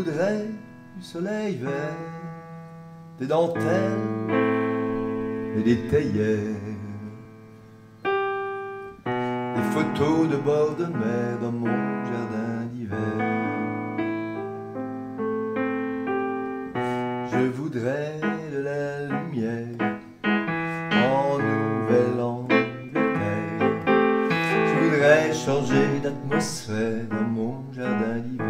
voudrais du soleil vert, des dentelles et des théières, des photos de bord de mer dans mon jardin d'hiver. Je voudrais de la lumière en Nouvelle-Angleterre. Je voudrais changer d'atmosphère dans mon jardin d'hiver.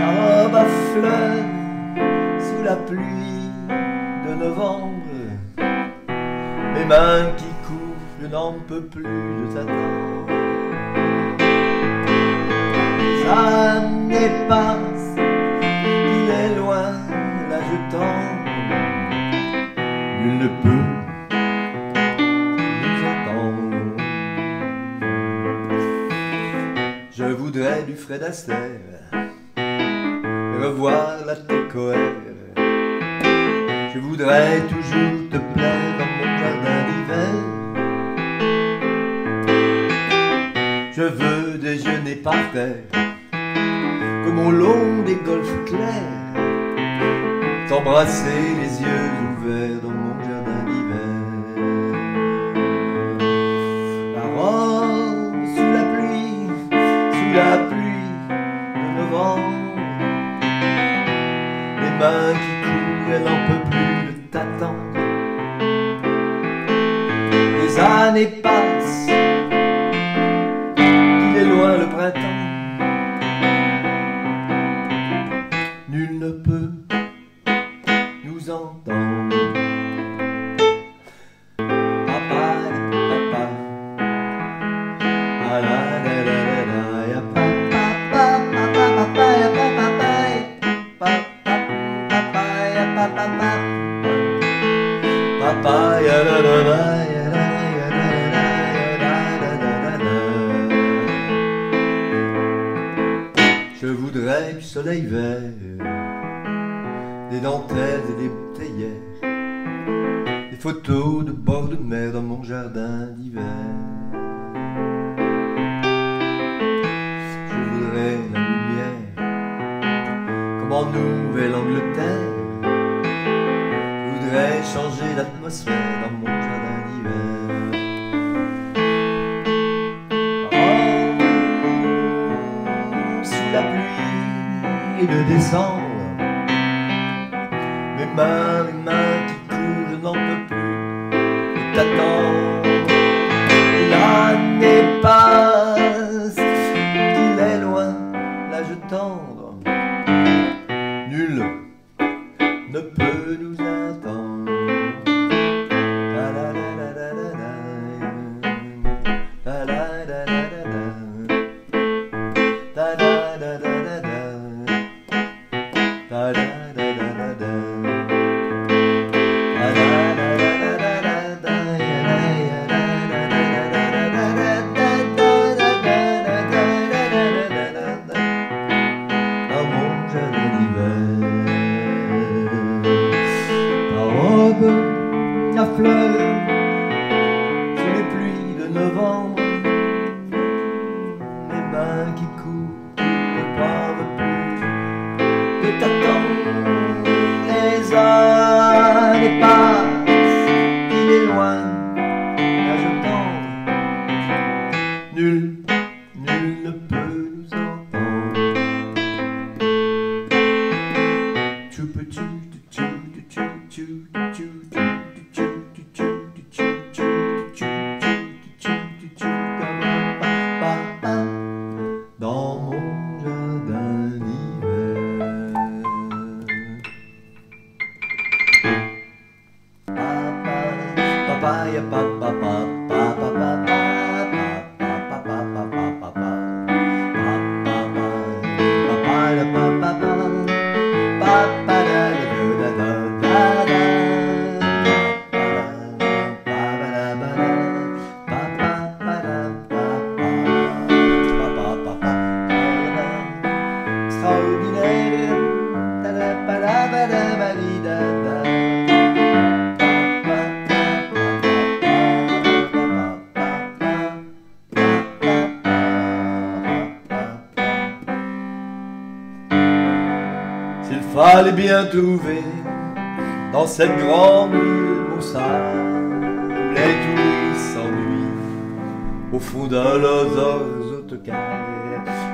Ta robe à fleurs sous la pluie de novembre, mes mains qui courent, je n'en peux plus de t'attendre. Les années passent, il est loin, là je tends. Nul ne peut nous attendre. Je voudrais du Fred Astaire, revoir la TCOR. Je voudrais toujours te plaire dans mon jardin d'hiver. Je veux déjeuner par terre, comme au long des golfes clairs, t'embrasser les yeux ouverts dans mon jardin d'hiver. La robe sous la pluie de novembre, les mains qui courent, elle n'en peut plus de t'attendre. Les années passent, il est loin le printemps. Nul ne peut nous entendre. Papa, papa, ah la la la la la, ya papa, papa, papa, ya papa, papa, papa, ya papa, papa, ya la la la, ya la ya la la, ya la la la la. Je voudrais du soleil vert, des dentelles et des théières, des photos de bord de mer dans mon jardin d'hiver. Je voudrais la lumière, comme en Nouvelle-Angleterre. Je voudrais changer l'atmosphère dans mon jardin d'hiver. Oh, sous la pluie de décembre, mes mains qui courent, je n'en peux plus de t'attendre. L'année passe, il est loin, là je tendre. Nul ne peut nous attendre. La la la la la la la, la la la la la la, la la la la la la, la la la la la. Dans mon jardin d'hiver, ta robe à fleurs sous les pluies de novembre, mes mains qui courent, ne peuvent plus de t'attendre. Les années passent, il est loin, là je tendre. Nul ne peut nous entendre. Dans mon jardin d'hiver. Papa, ya papa, papa, papa, papa, papa, papa, papa, papa. fallait bien trouver dans cette grande ville maussade les tous s'ennuient au fond d'un Lozos autocar.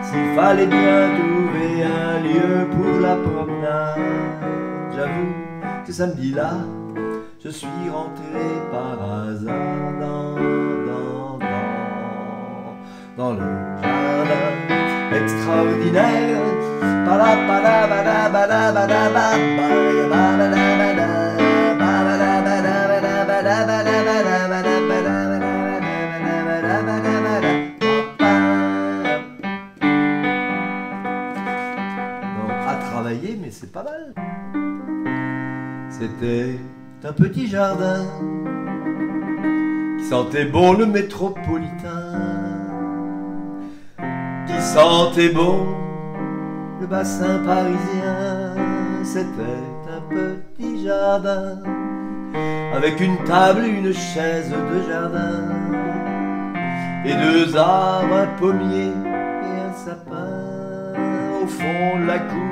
S'il fallait bien trouver un lieu pour la promenade, j'avoue que samedi-là, je suis rentré par hasard dans le jardin extraordinaire. À travailler, mais c'est pas mal. C'était un petit jardin qui sentait bon le métropolitain, qui sentait bon le bassin parisien. C'était un petit jardin avec une table, une chaise de jardin et deux arbres, un pommier et un sapin au fond de la cour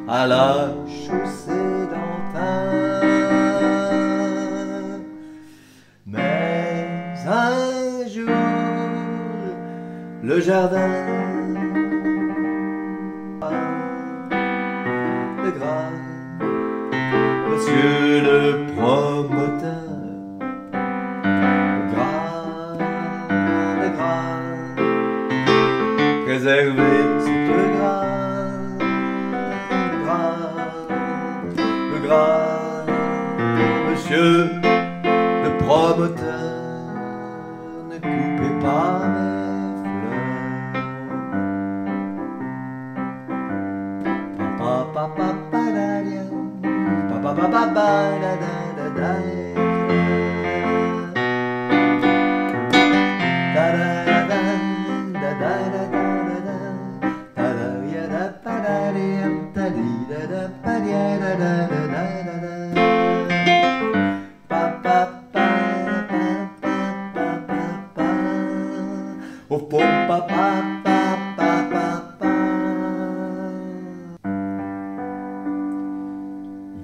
à la chaussée d'Antin. Mais un jour le jardin de grâce, monsieur le promoteur, de grâce, préservez cette grâce, monsieur le promoteur, ne coupez pas mes fleurs. Papa papa da da papa papa da da da da da da da da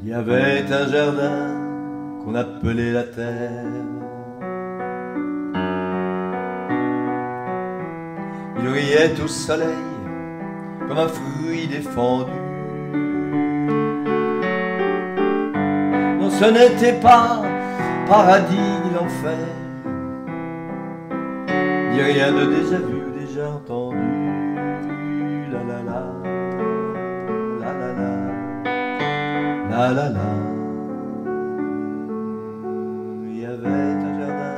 Il y avait un jardin qu'on appelait la terre. Il riait au soleil comme un fruit défendu. Non, ce n'était pas paradis ni l'enfer, ni rien de déjà vu, déjà entendu. La la la, la la la, la la la. Il y avait un jardin,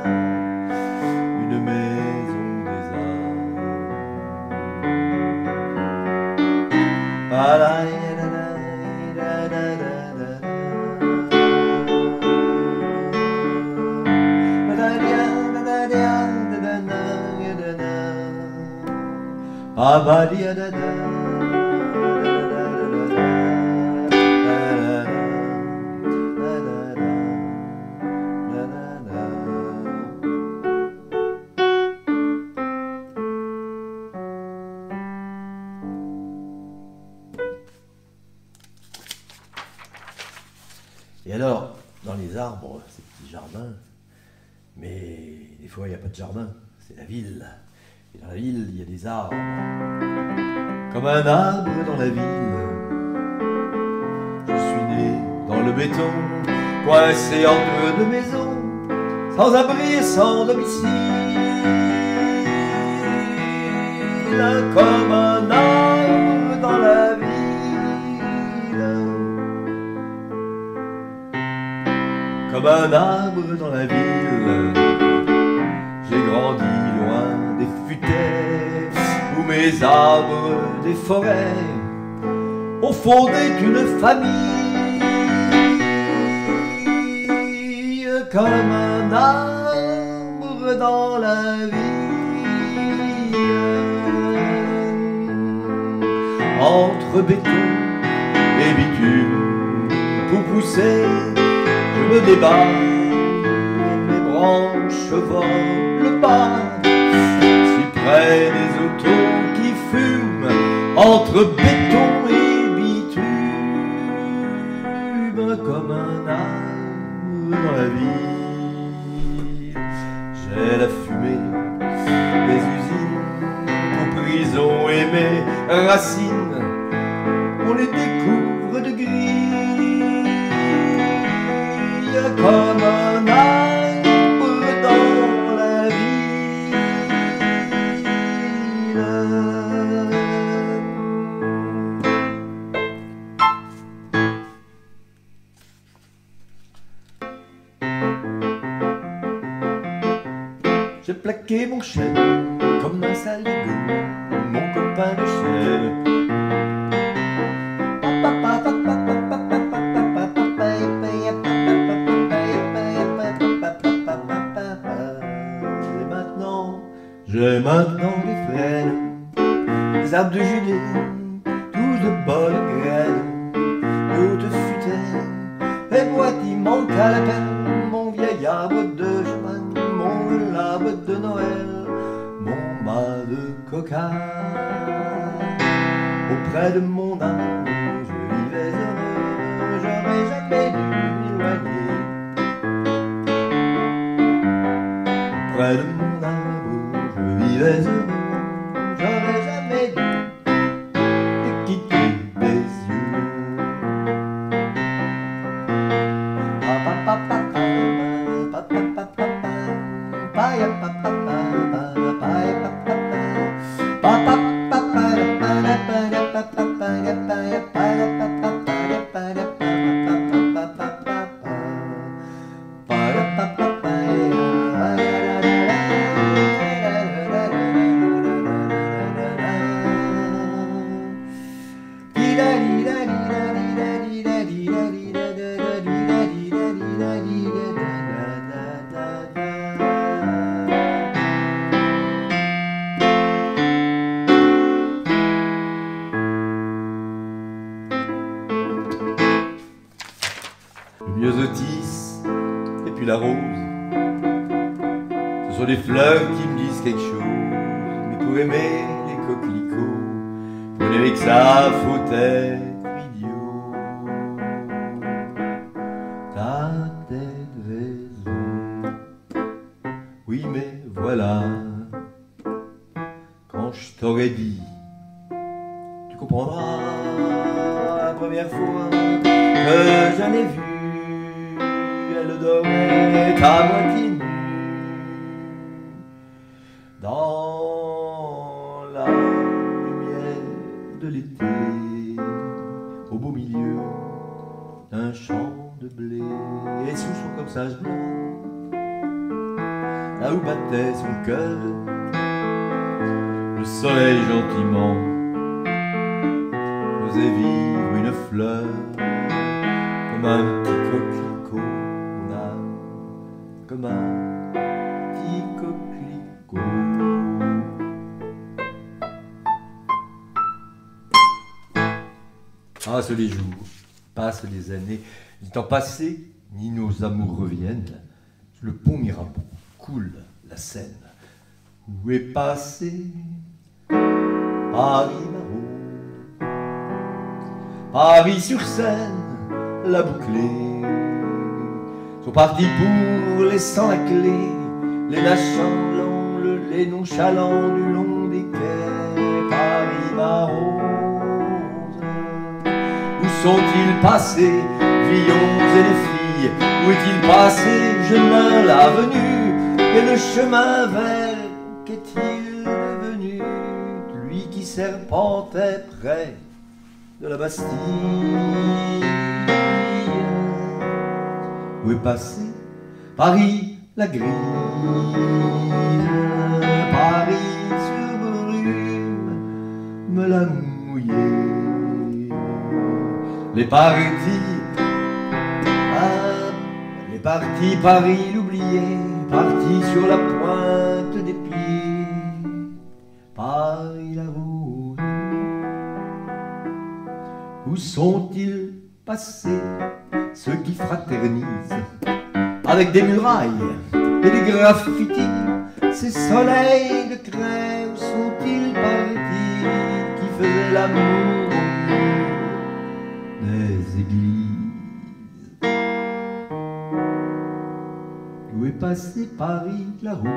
une maison des arbres. Et alors, dans les arbres, ces petits jardins, mais des fois il n'y a pas de jardin, c'est la ville. Et dans la ville, il y a des arbres. Comme un arbre dans la ville, je suis né dans le béton, coincé entre deux maisons, sans abri et sans domicile. Comme un arbre dans la ville. Comme un arbre dans la ville, j'ai grandi loin des futaies où mes arbres des forêts ont fondé une famille. Comme un arbre dans la ville, entre béton et bitume, pour pousser je me débat, mes branches volent bas, si près des autos qui fument, entre béton et bitume. racines, on les découvre de gris, comme un arbre dans la ville. J'ai plaqué mon chêne comme un saligo, mon copain de chêne. J'ai maintenant des frênes, des arbres de Judée, tous de bonnes graines, de hautes futaies, et boîtes il manque à la peine, mon vieil arbre de chemin, mon arbre de Noël, mon mât de coca. Auprès de mon âme, je vivais heureux, j'aurais jamais dû m'éloigner. Auprès de mon arbre, je vivais heureux, j'aurais jamais dû te quitter des yeux. Le myosotis et puis la rose, ce sont des fleurs qui me disent quelque chose. Mais pour aimer les coquelicots, faut aimer que ça faut être idiot. T'as peut-être raison, oui mais voilà, quand je t'aurais dit, tu comprendras la première fois que j'en ai vu, elle dormait à moitié nue dans la lumière de l'été, au beau milieu d'un champ de blé. Et sous son corsage blanc, là où battait son cœur, le soleil gentiment faisait vivre une fleur, comme un petit coquelicot, mon âme, comme un petit coquelicot. Passent les jours, passent les années, du temps passé, ni nos amours reviennent. Sur le pont Mirabeau coule la Seine. Où est passé Paris-Marot, Paris-sur-Seine, la bouclée, sont partis pour laissant la clé, les nachants, le lait nonchalant du long des quais. Paris-Marot, où sont-ils passés, Villons et les filles? Où est-il passé, Gemin, l'avenue? Et le chemin vert, qu'est-il devenu? Lui qui serpentait près de la Bastille. Où est passé Paris la grise, Paris sur brume me l'a mouillé. Les partis Paris l'oublié, parti sur la pointe des pieds. Paris la rose, où sont-ils passés ceux qui fraternisent avec des murailles et des graffitis? Ces soleils de craie, où sont-ils partis qui faisaient l'amour au mur des églises? Où est passé Paris la rouge,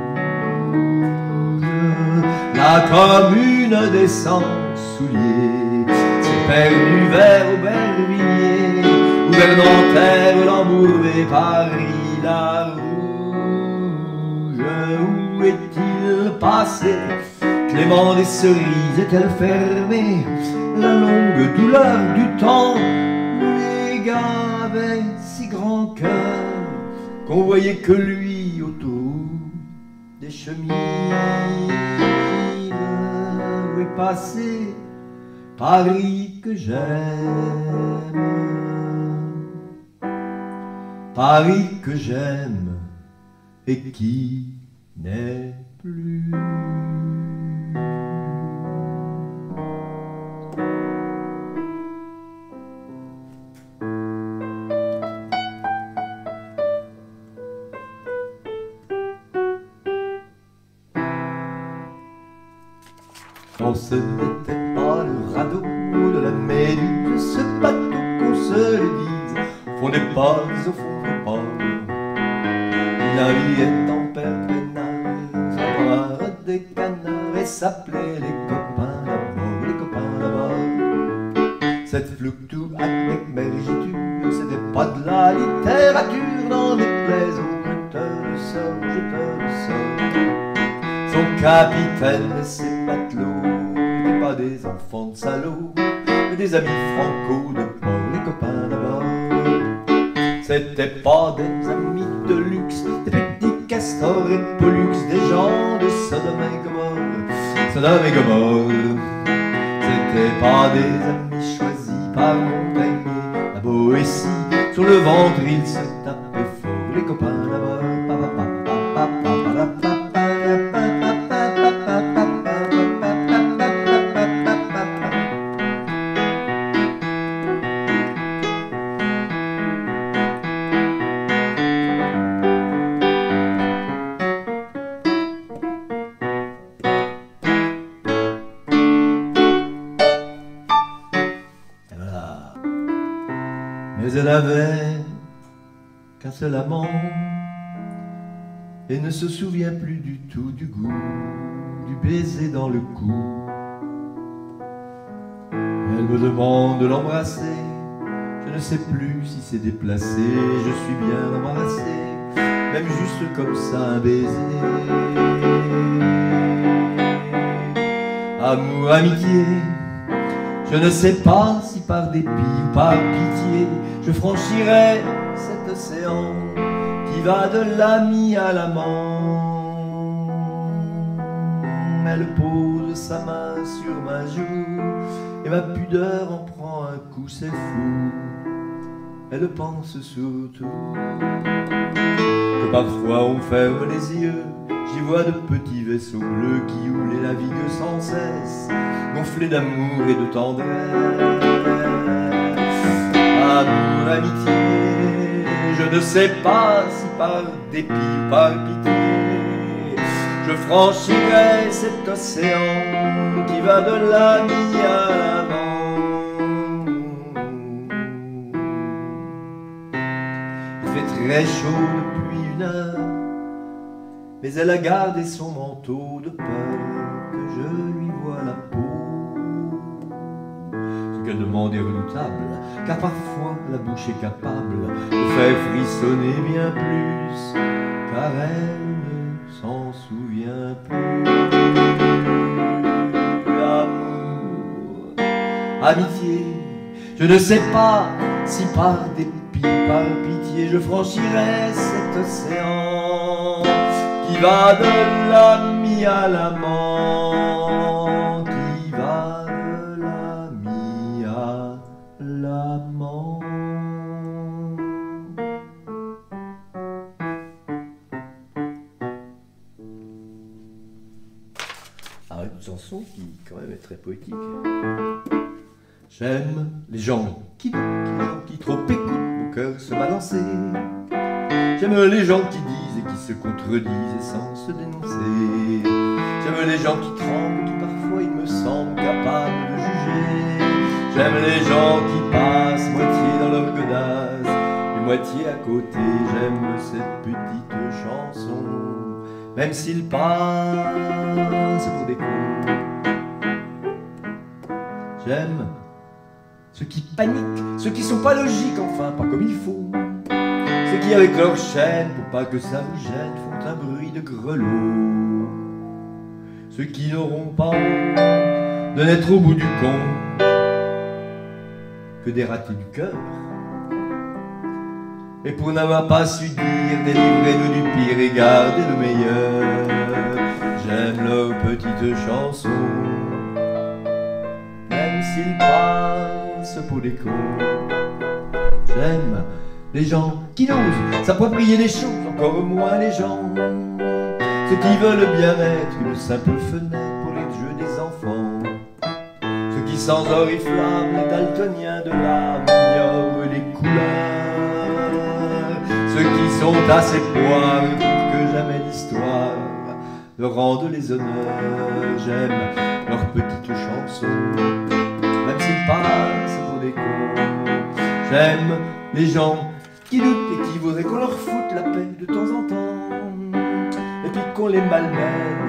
la commune décente souliers, s'est perdu vers Aubervilliers, ou vers Nanterre, l'Embourbé, Paris, la Rouge. Où est-il passé? Clément des Cerises est-elle fermée? La longue douleur du temps, les gars avaient si grand cœur qu'on voyait que lui autour des chemises. Où est passé Paris que j'aime, Paris que j'aime et qui n'est plus. On ce n'était pas le radeau de la Méduse, ce bateau qu'on se le dise, fondait pas au fond de pas. Il naviguait en perpénal, sans voir des canards, et s'appelait les copains là-bas, les copains là-bas. Cette fluctu avec mergiture, c'était pas de la littérature, n'en déplaise au jeteur de sort, jeteur de sort. Son capitaine et ses matelots n'étaient pas des enfants de salauds, mais des amis franco de port, les copains d'abord. C'étaient pas des amis de luxe, des petits castors et pollux, des gens de Sodome et Gomorre, Sodome et Gomorre. C'étaient pas des amis choisis par Montaigne, la Boétie, sur le ventre ils se tapaient fort, les copains d'abord. Mais elle avait qu'un seul amant et ne se souvient plus du tout du goût du baiser dans le cou. Elle me demande de l'embrasser, je ne sais plus si c'est déplacé, je suis bien embrassé, même juste comme ça un baiser. Amour, amitié, je ne sais pas si par dépit ou par pitié je franchirai cet océan qui va de l'ami à l'amant. Elle pose sa main sur ma joue et ma pudeur en prend un coup, c'est fou. Elle pense surtout que parfois on ferme les yeux, j'y vois de petits vaisseaux bleus qui houlent et naviguent sans cesse, gonflés d'amour et de tendresse. Amour, amitié, je ne sais pas si par dépit ou par pitié je franchirai cet océan qui va de l'ami à l'amant. Il fait très chaud depuis une heure, mais elle a gardé son manteau de peur que je lui voie la peau. Ce qu'elle demande est redoutable, car parfois la bouche est capable de faire frissonner bien plus, car elle ne s'en souvient plus. Amour, amitié, je ne sais pas si par dépit, par pitié, je franchirai cet océan qui va de l'ami à l'amant, qui va de l'ami à l'amant. Alors une chanson qui quand même est très poétique. J'aime les gens qui doutent, les gens qui trop écoutent, mon cœur se balancer. J'aime les gens qui disent et qui se contredisent et sans se dénoncer. J'aime les gens qui tremblent, qui parfois il me semble capables de juger. J'aime les gens qui passent moitié dans leur godasse et moitié à côté. J'aime cette petite chanson, même s'ils passent pour des cons. J'aime ceux qui paniquent, ceux qui sont pas logiques, enfin pas comme il faut. Ceux qui avec leur chaîne, pour pas que ça vous gêne, font un bruit de grelot. Ceux qui n'auront pas honte de n'être au bout du compte que des ratés du cœur. Et pour n'avoir pas su dire, délivrez-nous du pire et gardez le meilleur. J'aime leurs petites chansons, même s'ils passent pour des cons. J'aime les gens qui n'osent s'approprier des choses, encore moins les gens ceux qui veulent bien être une simple fenêtre pour les jeux des enfants. Ceux qui sans oriflamme, les daltoniens de l'âme, ignorent les couleurs. Ceux qui sont assez poires pour que jamais l'histoire leur rende les honneurs. J'aime leurs petites chansons, même s'ils passent pour des cons. J'aime les gens qui doutent et qui voudraient qu'on leur foute la paix de temps en temps, et puis qu'on les malmène,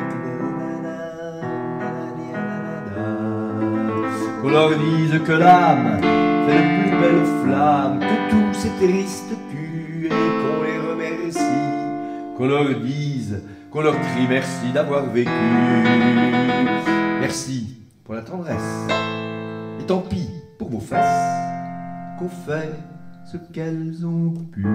qu'on leur dise que l'âme fait de plus belles flammes que tous ces tristes culs, et qu'on les remercie, qu'on leur dise, qu'on leur crie merci d'avoir vécu. Merci pour la tendresse, et tant pis pour vos fesses, qu'on fait ce qu'elles ont pu.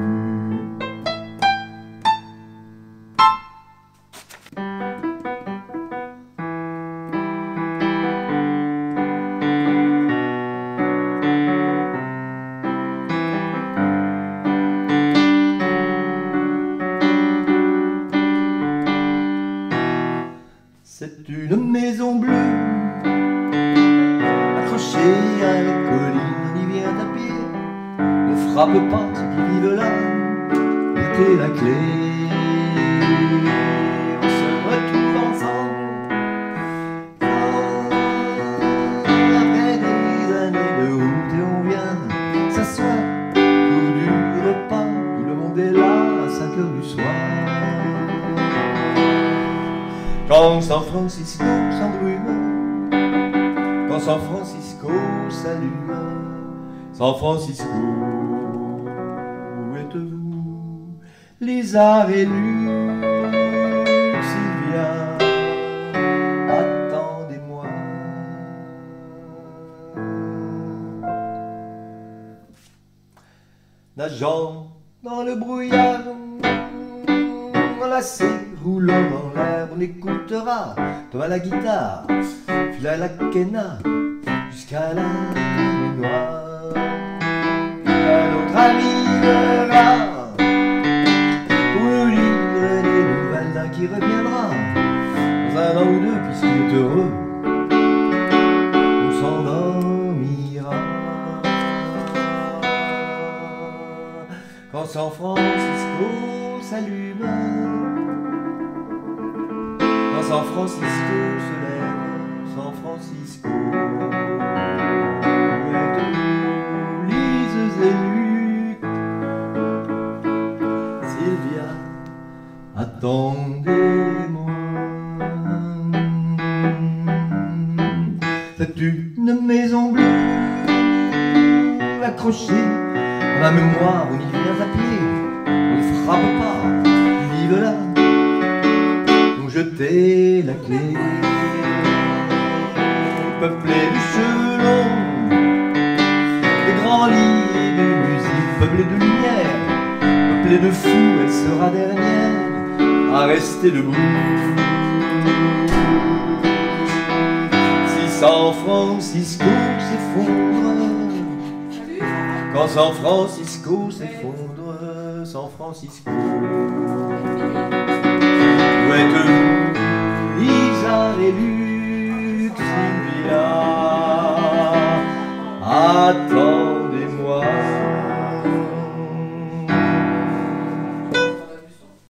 C'est une maison bleue accrochée à la colline, on y vient à pied. Ne frappe pas ceux qui vivent là, mettez la clé. On se retrouve ensemble après des années de route, et on vient s'asseoir pour du repas. Tout le monde est là à 5 heures du soir. Quand San Francisco s'embrume, quand San Francisco s'allume, San Francisco, où êtes-vous, les arts élus, Sylvia, attendez-moi. Nageant dans le brouillard, enlacé, roulant dans l'air, on écoutera Thomas la guitare, Phila la quena, jusqu'à la nuit noire. Un autre arrivera pour nous lire les nouvelles d'un qui reviendra dans un an ou deux, puisqu'il est heureux, on s'endormira. Quand San Francisco s'allume, quand San Francisco se lève, San Francisco, où êtes-vous, Lises et Luc, Sylvia, attendez-moi. C'est une maison bleue accrochée à ma mémoire, on y vient à pied, on ne frappe pas, vive là, nous jeter la clé. Peuplé de cheveux longs, des grands lits de musique, peuplé de lumière, peuplé de fous, elle sera dernière à rester debout. Si San Francisco s'effondre, quand San Francisco s'effondre, San Francisco,